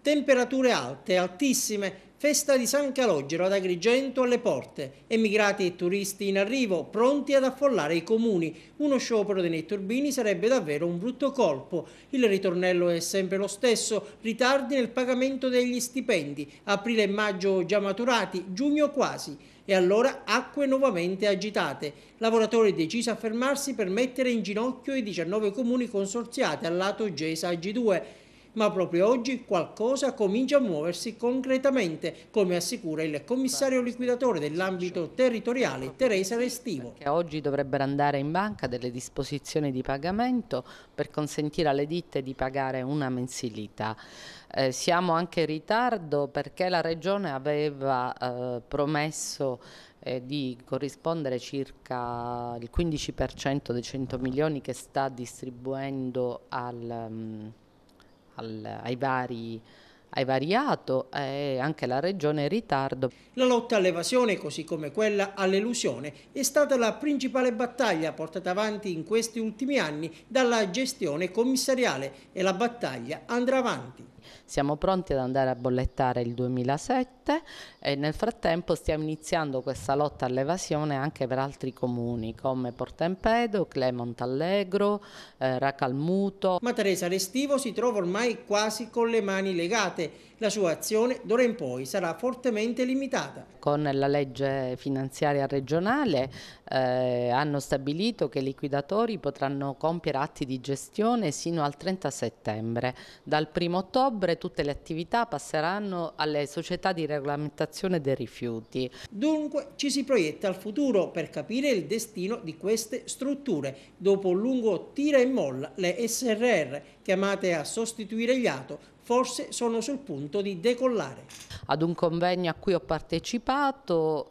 Temperature alte, altissime, festa di San Calogero ad Agrigento alle porte, emigrati e turisti in arrivo, pronti ad affollare i comuni. Uno sciopero dei netturbini sarebbe davvero un brutto colpo. Il ritornello è sempre lo stesso, ritardi nel pagamento degli stipendi, aprile e maggio già maturati, giugno quasi. E allora acque nuovamente agitate. Lavoratori decisi a fermarsi per mettere in ginocchio i 19 comuni consorziati al lato GESA G2. Ma proprio oggi qualcosa comincia a muoversi concretamente, come assicura il commissario liquidatore dell'ambito territoriale Teresa Restivo. Che oggi dovrebbero andare in banca delle disposizioni di pagamento per consentire alle ditte di pagare una mensilità. Siamo anche in ritardo perché la Regione aveva promesso di corrispondere circa il 15% dei 100 milioni che sta distribuendo ai vari ATO, e anche la Regione è in ritardo. La lotta all'evasione, così come quella all'elusione, è stata la principale battaglia portata avanti in questi ultimi anni dalla gestione commissariale e la battaglia andrà avanti. Siamo pronti ad andare a bollettare il 2007 e nel frattempo stiamo iniziando questa lotta all'evasione anche per altri comuni come Porto Empedocle, Montallegro, Racalmuto. Ma Teresa Restivo si trova ormai quasi con le mani legate. La sua azione d'ora in poi sarà fortemente limitata. Con la legge finanziaria regionale hanno stabilito che i liquidatori potranno compiere atti di gestione sino al 30 settembre. Dal 1° ottobre tutte le attività passeranno alle società di regolamentazione dei rifiuti. Dunque ci si proietta al futuro per capire il destino di queste strutture. Dopo un lungo tira e molla, le SRR, chiamate a sostituire gli ATO, forse sono sul punto di decollare. Ad un convegno a cui ho partecipato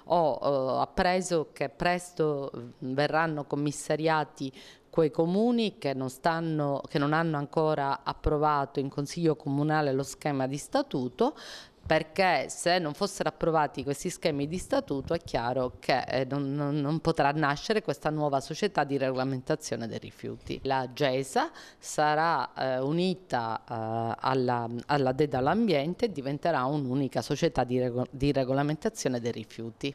ho appreso che presto verranno commissariati quei comuni che non hanno ancora approvato in Consiglio Comunale lo schema di statuto, perché se non fossero approvati questi schemi di statuto è chiaro che non potrà nascere questa nuova società di regolamentazione dei rifiuti. La GESA sarà unita alla DEDA all'ambiente e diventerà un'unica società di regolamentazione dei rifiuti.